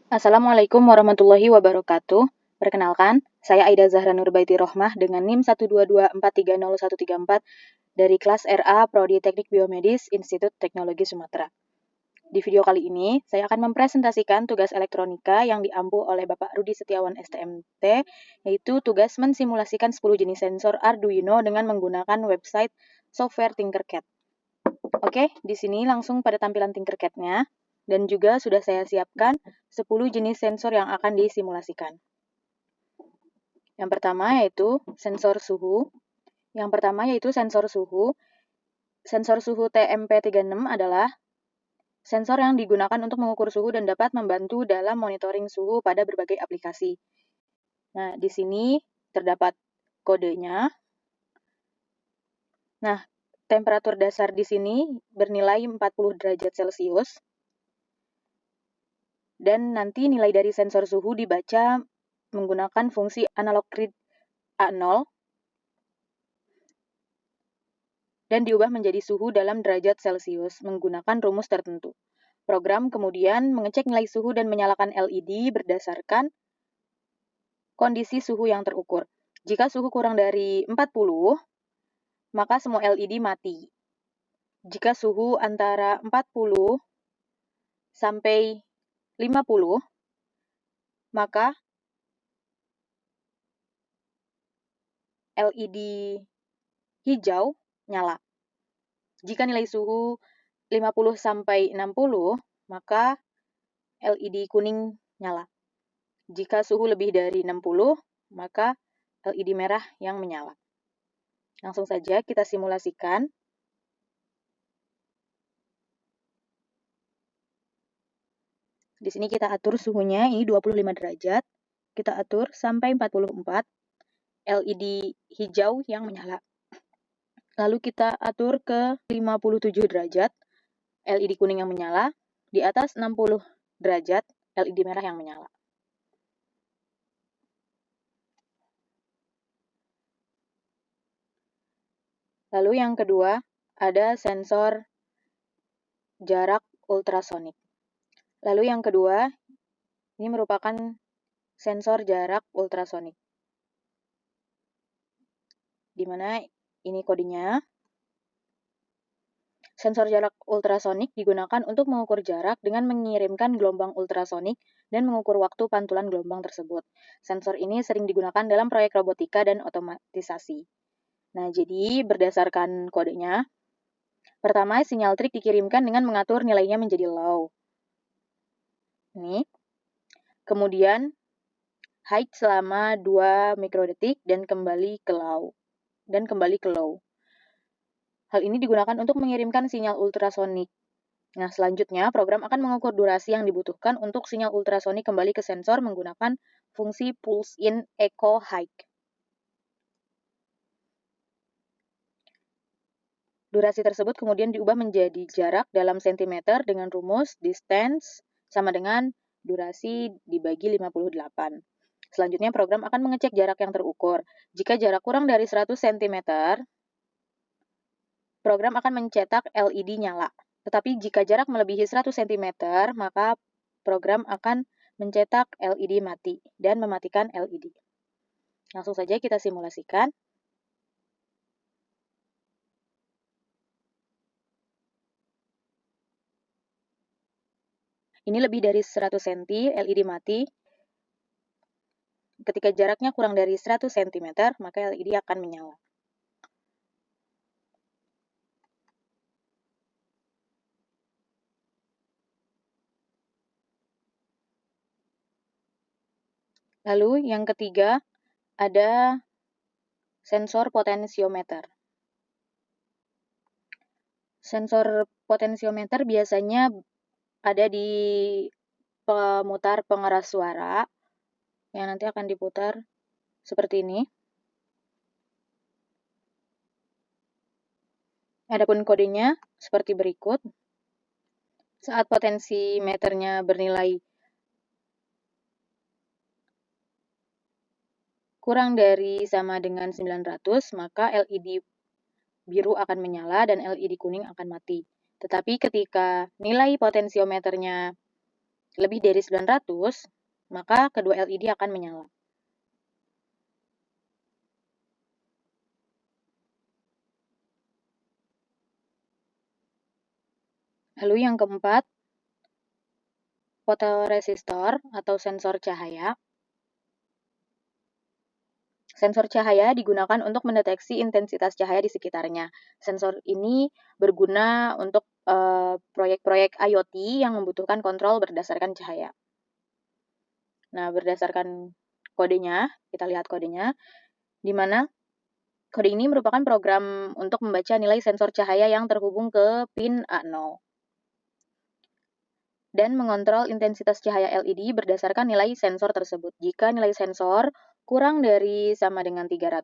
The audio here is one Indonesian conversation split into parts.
Assalamualaikum warahmatullahi wabarakatuh. Perkenalkan, saya Aida Zahra Nurbaiti Rohmah dengan NIM 122430134 dari kelas RA Prodi Teknik Biomedis Institut Teknologi Sumatera. Di video kali ini, saya akan mempresentasikan tugas elektronika yang diampu oleh Bapak Rudi Setiawan STMT, yaitu tugas mensimulasikan 10 jenis sensor Arduino dengan menggunakan website software Tinkercad. Oke, di sini langsung pada tampilan Tinkercad-nya. Dan juga sudah saya siapkan 10 jenis sensor yang akan disimulasikan. Yang pertama yaitu sensor suhu. Sensor suhu TMP36 adalah sensor yang digunakan untuk mengukur suhu dan dapat membantu dalam monitoring suhu pada berbagai aplikasi. Nah, di sini terdapat kodenya. Nah, temperatur dasar di sini bernilai 40 derajat Celcius. Dan nanti nilai dari sensor suhu dibaca menggunakan fungsi analog read A0 dan diubah menjadi suhu dalam derajat Celcius menggunakan rumus tertentu. Program kemudian mengecek nilai suhu dan menyalakan LED berdasarkan kondisi suhu yang terukur. Jika suhu kurang dari 40, maka semua LED mati. Jika suhu antara 40 sampai 50, maka LED hijau nyala. Jika nilai suhu 50 sampai 60, maka LED kuning nyala. Jika suhu lebih dari 60, maka LED merah yang menyala. Langsung saja kita simulasikan. Di sini kita atur suhunya, ini 25 derajat. Kita atur sampai 44, LED hijau yang menyala. Lalu kita atur ke 57 derajat, LED kuning yang menyala. Di atas 60 derajat, LED merah yang menyala. Lalu yang kedua, ada sensor jarak ultrasonik. Lalu yang kedua, ini merupakan sensor jarak ultrasonik. Di mana ini kodenya. Sensor jarak ultrasonik digunakan untuk mengukur jarak dengan mengirimkan gelombang ultrasonik dan mengukur waktu pantulan gelombang tersebut. Sensor ini sering digunakan dalam proyek robotika dan otomatisasi. Nah, jadi berdasarkan kodenya, pertama sinyal trik dikirimkan dengan mengatur nilainya menjadi low. Ini. Kemudian high selama 2 mikrodetik dan kembali ke low. Hal ini digunakan untuk mengirimkan sinyal ultrasonik. Nah, selanjutnya program akan mengukur durasi yang dibutuhkan untuk sinyal ultrasonik kembali ke sensor menggunakan fungsi pulse in echo high. Durasi tersebut kemudian diubah menjadi jarak dalam sentimeter dengan rumus distance sama dengan durasi dibagi 58. Selanjutnya program akan mengecek jarak yang terukur. Jika jarak kurang dari 100 cm, program akan mencetak LED nyala. Tetapi jika jarak melebihi 100 cm, maka program akan mencetak LED mati dan mematikan LED. Langsung saja kita simulasikan. Ini lebih dari 100 cm, LED mati. Ketika jaraknya kurang dari 100 cm, maka LED akan menyala. Lalu yang ketiga, ada sensor potensiometer. Sensor potensiometer biasanya ada di pemutar pengeras suara yang nanti akan diputar seperti ini. Adapun kodenya seperti berikut. Saat potensimeternya bernilai kurang dari sama dengan 900, maka LED biru akan menyala dan LED kuning akan mati. Tetapi ketika nilai potensiometernya lebih dari 900, maka kedua LED akan menyala. Lalu yang keempat, fotoresistor atau sensor cahaya. Sensor cahaya digunakan untuk mendeteksi intensitas cahaya di sekitarnya. Sensor ini berguna untuk proyek-proyek IoT yang membutuhkan kontrol berdasarkan cahaya. Nah, berdasarkan kodenya, kita lihat kodenya, di mana kode ini merupakan program untuk membaca nilai sensor cahaya yang terhubung ke pin A0 dan mengontrol intensitas cahaya LED berdasarkan nilai sensor tersebut. Jika nilai sensor kurang dari sama dengan 300,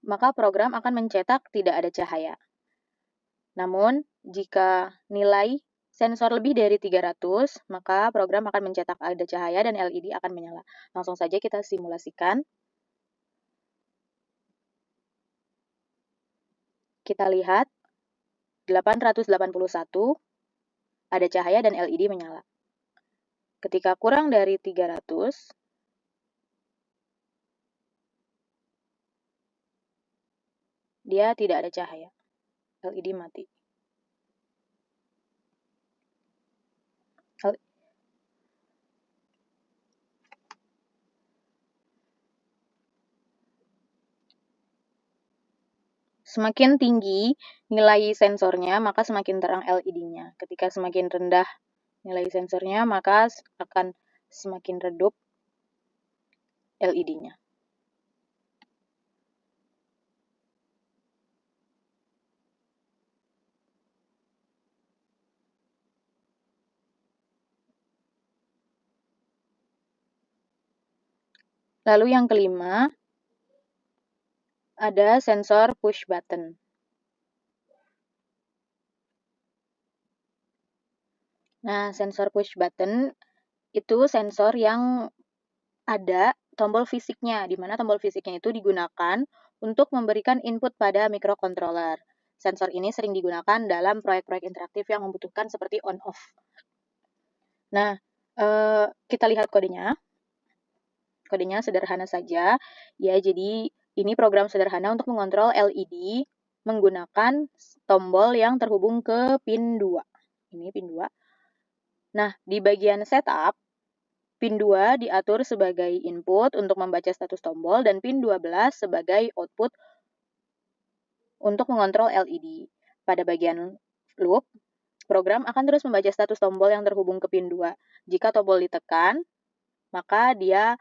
maka program akan mencetak tidak ada cahaya. Namun, jika nilai sensor lebih dari 300, maka program akan mencetak ada cahaya dan LED akan menyala. Langsung saja kita simulasikan. Kita lihat 881 ada cahaya dan LED menyala. Ketika kurang dari 300, dia tidak ada cahaya. LED mati. Semakin tinggi nilai sensornya, maka semakin terang LED-nya. Ketika semakin rendah nilai sensornya, maka akan semakin redup LED-nya. Lalu yang kelima, ada sensor push button. Nah, sensor push button itu sensor yang ada tombol fisiknya, di mana tombol fisiknya itu digunakan untuk memberikan input pada microcontroller. Sensor ini sering digunakan dalam proyek-proyek interaktif yang membutuhkan seperti on-off. Nah, kita lihat kodenya. Kodenya sederhana saja. Ya, jadi ini program sederhana untuk mengontrol LED menggunakan tombol yang terhubung ke pin 2. Ini pin 2. Nah, di bagian setup, pin 2 diatur sebagai input untuk membaca status tombol dan pin 12 sebagai output untuk mengontrol LED. Pada bagian loop, program akan terus membaca status tombol yang terhubung ke pin 2. Jika tombol ditekan, maka dia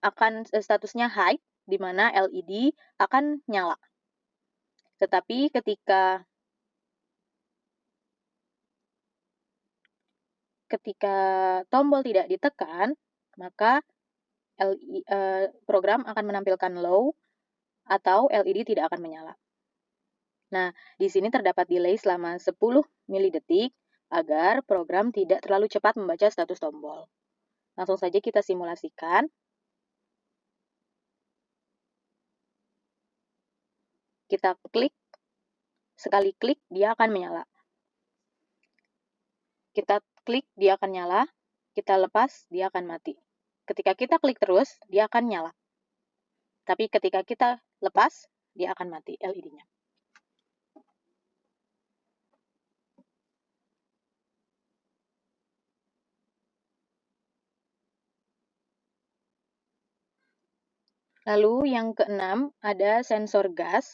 akan statusnya high, di mana LED akan nyala. Tetapi ketika tombol tidak ditekan, maka program akan menampilkan low atau LED tidak akan menyala. Nah, di sini terdapat delay selama 10 milidetik agar program tidak terlalu cepat membaca status tombol. Langsung saja kita simulasikan. Kita klik, sekali klik dia akan menyala. Kita klik, dia akan nyala. Kita lepas, dia akan mati. Ketika kita klik terus, dia akan nyala. Tapi ketika kita lepas, dia akan mati LED-nya. Lalu yang keenam, ada sensor gas.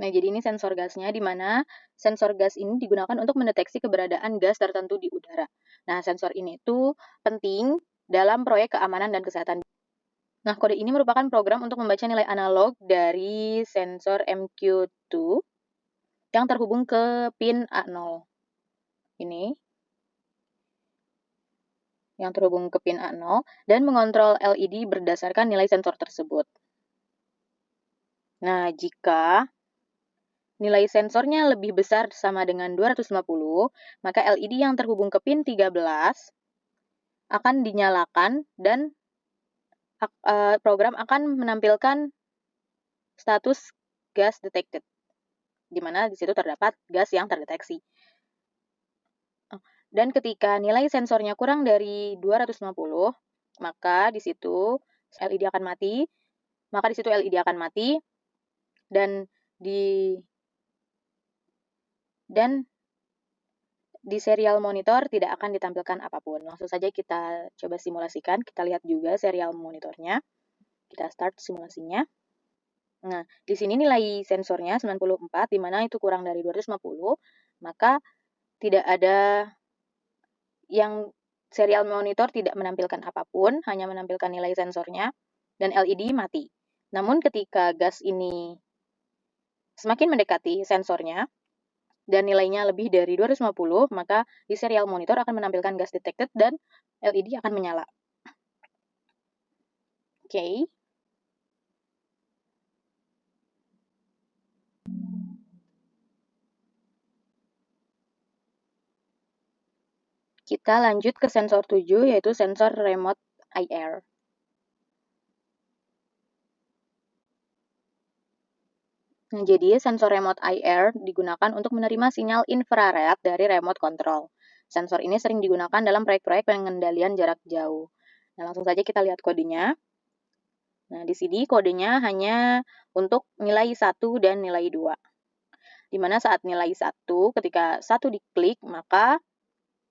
Nah, jadi ini sensor gasnya, di mana sensor gas ini digunakan untuk mendeteksi keberadaan gas tertentu di udara. Nah, sensor ini itu penting dalam proyek keamanan dan kesehatan. Nah, kode ini merupakan program untuk membaca nilai analog dari sensor MQ2 yang terhubung ke pin A0. Ini yang terhubung ke pin A0 dan mengontrol LED berdasarkan nilai sensor tersebut. Nah, jika nilai sensornya lebih besar sama dengan 250, maka LED yang terhubung ke pin 13 akan dinyalakan dan program akan menampilkan status gas detected, di mana di situ terdapat gas yang terdeteksi. Dan ketika nilai sensornya kurang dari 250, maka di situ LED akan mati, dan di serial monitor tidak akan ditampilkan apapun. Langsung saja kita coba simulasikan, kita lihat juga serial monitornya. Kita start simulasinya. Nah, di sini nilai sensornya 94, di mana itu kurang dari 250, maka tidak ada yang serial monitor tidak menampilkan apapun, hanya menampilkan nilai sensornya, dan LED mati. Namun ketika gas ini semakin mendekati sensornya, dan nilainya lebih dari 250, maka di serial monitor akan menampilkan gas detected dan LED akan menyala. Oke. Kita lanjut ke sensor 7, yaitu sensor remote IR. Nah, jadi sensor remote IR digunakan untuk menerima sinyal infrared dari remote control. Sensor ini sering digunakan dalam proyek-proyek pengendalian jarak jauh. Nah, langsung saja kita lihat kodenya. Nah, di sini kodenya hanya untuk nilai 1 dan nilai 2. Di mana saat nilai 1, ketika 1 diklik, maka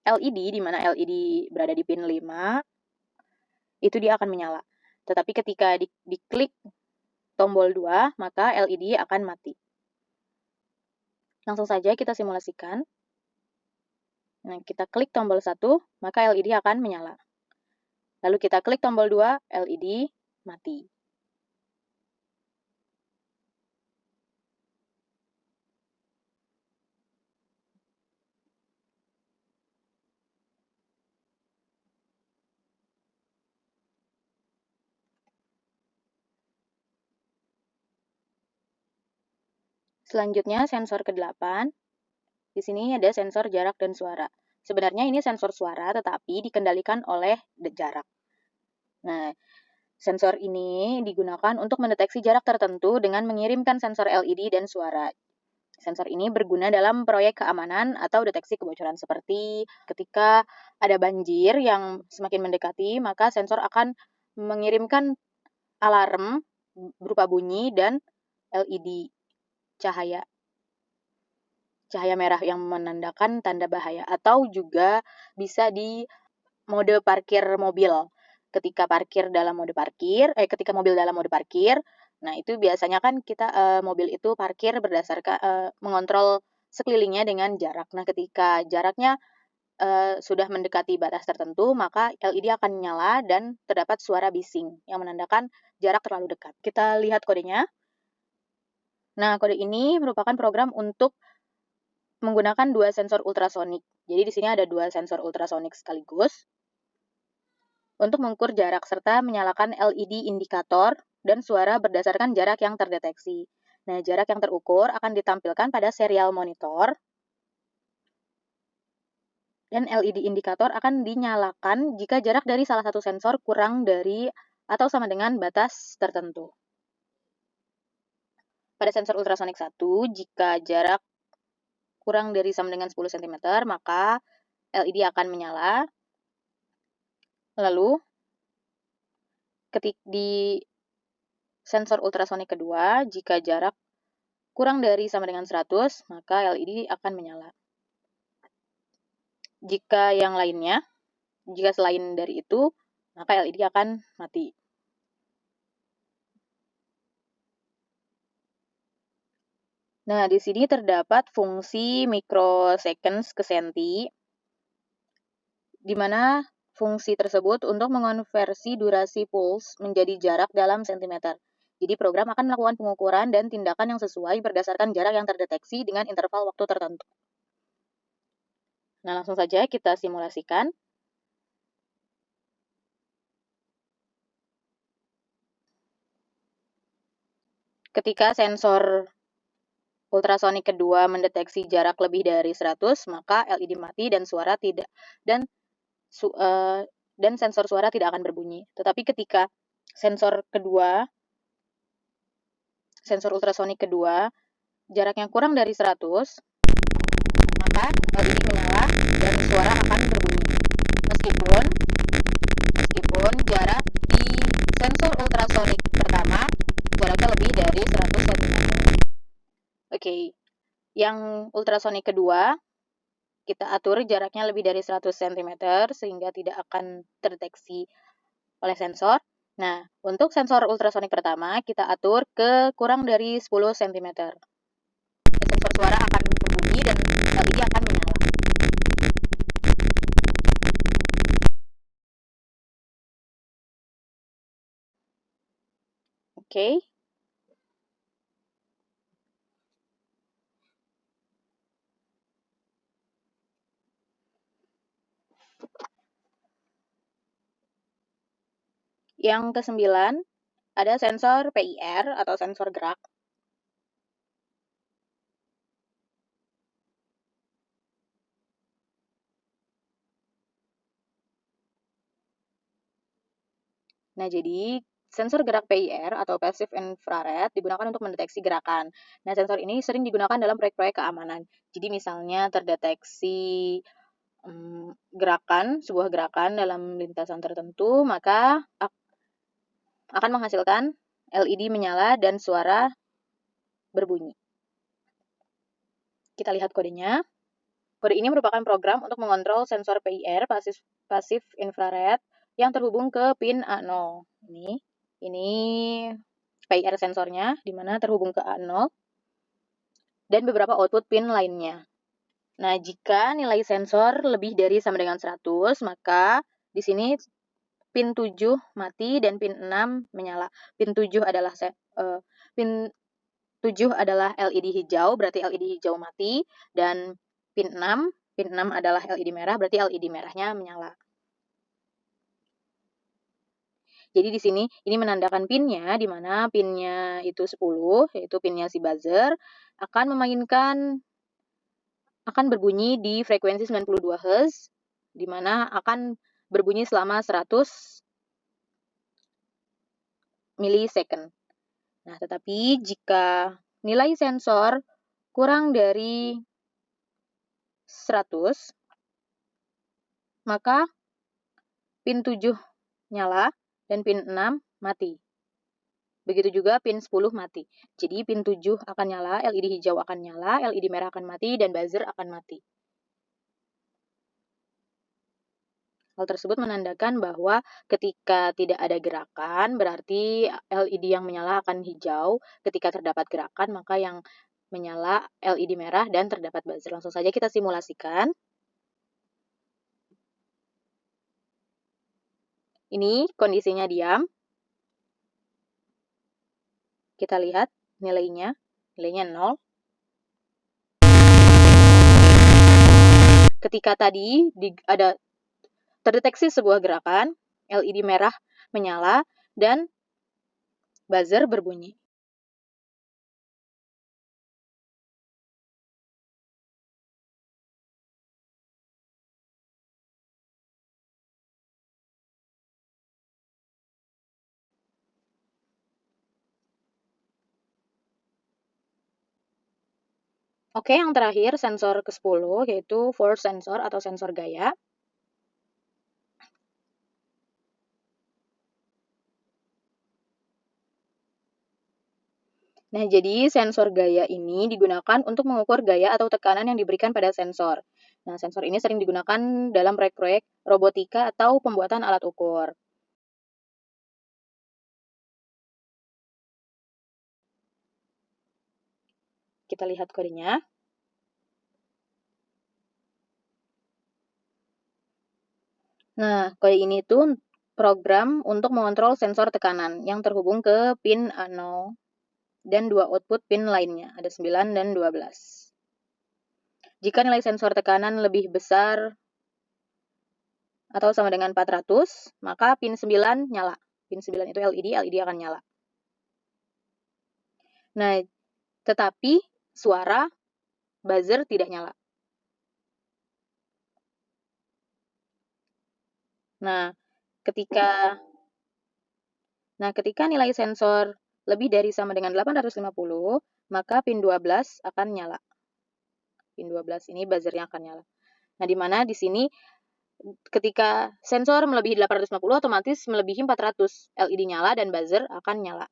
LED, di mana LED berada di pin 5, itu dia akan menyala. Tetapi ketika diklik tombol 2, maka LED akan mati. Langsung saja kita simulasikan. Nah, kita klik tombol 1, maka LED akan menyala. Lalu kita klik tombol 2, LED mati. Selanjutnya sensor ke-8. Di sini ada sensor jarak dan suara. Sebenarnya ini sensor suara, tetapi dikendalikan oleh jarak. Nah, sensor ini digunakan untuk mendeteksi jarak tertentu dengan mengirimkan sensor LED dan suara. Sensor ini berguna dalam proyek keamanan atau deteksi kebocoran, seperti ketika ada banjir yang semakin mendekati, maka sensor akan mengirimkan alarm berupa bunyi dan LED cahaya merah yang menandakan tanda bahaya, atau juga bisa di mode parkir mobil. Ketika ketika mobil dalam mode parkir, nah itu biasanya kan kita mobil itu parkir berdasarkan mengontrol sekelilingnya dengan jarak. Nah, ketika jaraknya sudah mendekati batas tertentu, maka LED akan nyala dan terdapat suara bising yang menandakan jarak terlalu dekat. Kita lihat kodenya. Nah, kode ini merupakan program untuk menggunakan dua sensor ultrasonik. Jadi di sini ada dua sensor ultrasonik sekaligus untuk mengukur jarak serta menyalakan LED indikator dan suara berdasarkan jarak yang terdeteksi. Nah, jarak yang terukur akan ditampilkan pada serial monitor dan LED indikator akan dinyalakan jika jarak dari salah satu sensor kurang dari atau sama dengan batas tertentu. Pada sensor ultrasonik 1, jika jarak kurang dari sama dengan 10 cm, maka LED akan menyala. Lalu, di sensor ultrasonik kedua, jika jarak kurang dari sama dengan 100, maka LED akan menyala. Jika selain dari itu, maka LED akan mati. Nah, di sini terdapat fungsi microseconds ke senti, di mana fungsi tersebut untuk mengonversi durasi pulse menjadi jarak dalam sentimeter. Jadi program akan melakukan pengukuran dan tindakan yang sesuai berdasarkan jarak yang terdeteksi dengan interval waktu tertentu. Nah, langsung saja kita simulasikan. Ketika sensor ultrasonik kedua mendeteksi jarak lebih dari 100, maka LED mati dan sensor suara tidak akan berbunyi. Tetapi ketika sensor kedua sensor ultrasonik kedua jaraknya kurang dari 100, maka LED menyala dan suara akan berbunyi. Meskipun jarak di sensor ultrasonik pertama jaraknya lebih dari 100 cm. Oke, yang ultrasonik kedua kita atur jaraknya lebih dari 100 cm sehingga tidak akan terdeteksi oleh sensor. Nah, untuk sensor ultrasonik pertama kita atur ke kurang dari 10 cm. Sensor suara akan berbunyi dan LED akan menyala. Oke. Yang ke-9 ada sensor PIR atau sensor gerak. Nah, jadi sensor gerak PIR atau Passive Infrared digunakan untuk mendeteksi gerakan. Nah, sensor ini sering digunakan dalam proyek-proyek keamanan. Jadi misalnya terdeteksi sebuah gerakan dalam lintasan tertentu, maka akan menghasilkan LED menyala dan suara berbunyi. Kita lihat kodenya. Kode ini merupakan program untuk mengontrol sensor PIR, Passive Infrared, yang terhubung ke pin A0. Ini PIR sensornya, di mana terhubung ke A0, dan beberapa output pin lainnya. Nah, jika nilai sensor lebih dari sama dengan 100, maka di sini pin 7 mati dan pin 6 menyala. Pin 7 adalah LED hijau, berarti LED hijau mati, dan pin 6 adalah LED merah, berarti LED merahnya menyala. Jadi di sini ini menandakan pinnya, di mana pinnya itu 10, yaitu pinnya si buzzer, akan berbunyi di frekuensi 92 Hz, di mana akan berbunyi selama 100 milisecond. Nah, tetapi jika nilai sensor kurang dari 100, maka pin 7 nyala dan pin 6 mati. Begitu juga pin 10 mati. Jadi pin 7 akan nyala, LED hijau akan nyala, LED merah akan mati, dan buzzer akan mati. Hal tersebut menandakan bahwa ketika tidak ada gerakan, berarti LED yang menyala akan hijau. Ketika terdapat gerakan, maka yang menyala LED merah dan terdapat buzzer. Langsung saja kita simulasikan. Ini kondisinya diam. Kita lihat nilainya 0. Ketika tadi ada terdeteksi sebuah gerakan, LED merah menyala dan buzzer berbunyi. Oke, yang terakhir sensor ke-10 yaitu force sensor atau sensor gaya. Nah, jadi sensor gaya ini digunakan untuk mengukur gaya atau tekanan yang diberikan pada sensor. Nah, sensor ini sering digunakan dalam proyek-proyek robotika atau pembuatan alat ukur. Kita lihat kodenya. Nah, kode ini tuh program untuk mengontrol sensor tekanan yang terhubung ke pin A0 dan 2 output pin lainnya, ada 9 dan 12. Jika nilai sensor tekanan lebih besar atau sama dengan 400, maka pin 9 nyala. Pin 9 itu LED akan nyala. Nah, tetapi suara buzzer tidak nyala. Nah, ketika nilai sensor lebih dari sama dengan 850, maka pin 12 akan nyala. Pin 12 ini buzzernya akan nyala. Nah, di mana di sini ketika sensor melebihi 850 otomatis melebihi 400, LED nyala dan buzzer akan nyala.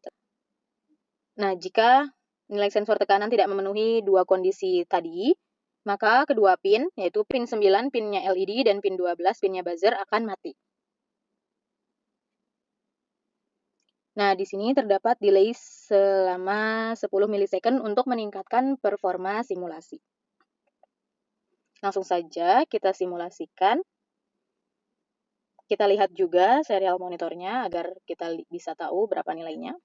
Nah, jika nilai sensor tekanan tidak memenuhi dua kondisi tadi, maka kedua pin, yaitu pin 9 pinnya LED dan pin 12 pinnya buzzer akan mati. Nah, di sini terdapat delay selama 10 milisecond untuk meningkatkan performa simulasi. Langsung saja kita simulasikan. Kita lihat juga serial monitornya agar kita bisa tahu berapa nilainya.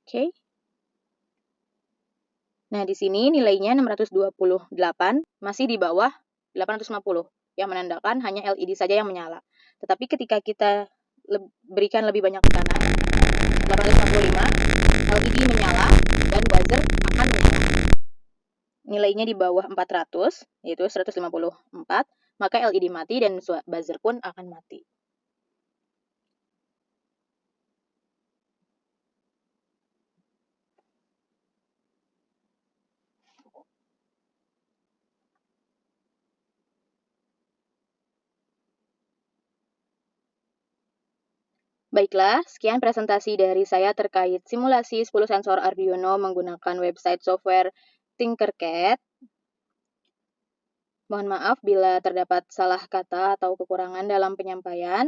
Oke. Nah, di sini nilainya 628, masih di bawah 850, yang menandakan hanya LED saja yang menyala. Tetapi ketika kita berikan lebih banyak tekanan, 855, LED menyala dan buzzer akan menyala. Nilainya di bawah 400, yaitu 154, maka LED mati dan buzzer pun akan mati. Baiklah, sekian presentasi dari saya terkait simulasi 10 sensor Arduino menggunakan website software Tinkercad. Mohon maaf bila terdapat salah kata atau kekurangan dalam penyampaian.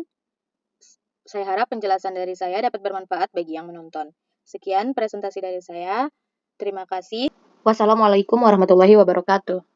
Saya harap penjelasan dari saya dapat bermanfaat bagi yang menonton. Sekian presentasi dari saya. Terima kasih. Wassalamualaikum warahmatullahi wabarakatuh.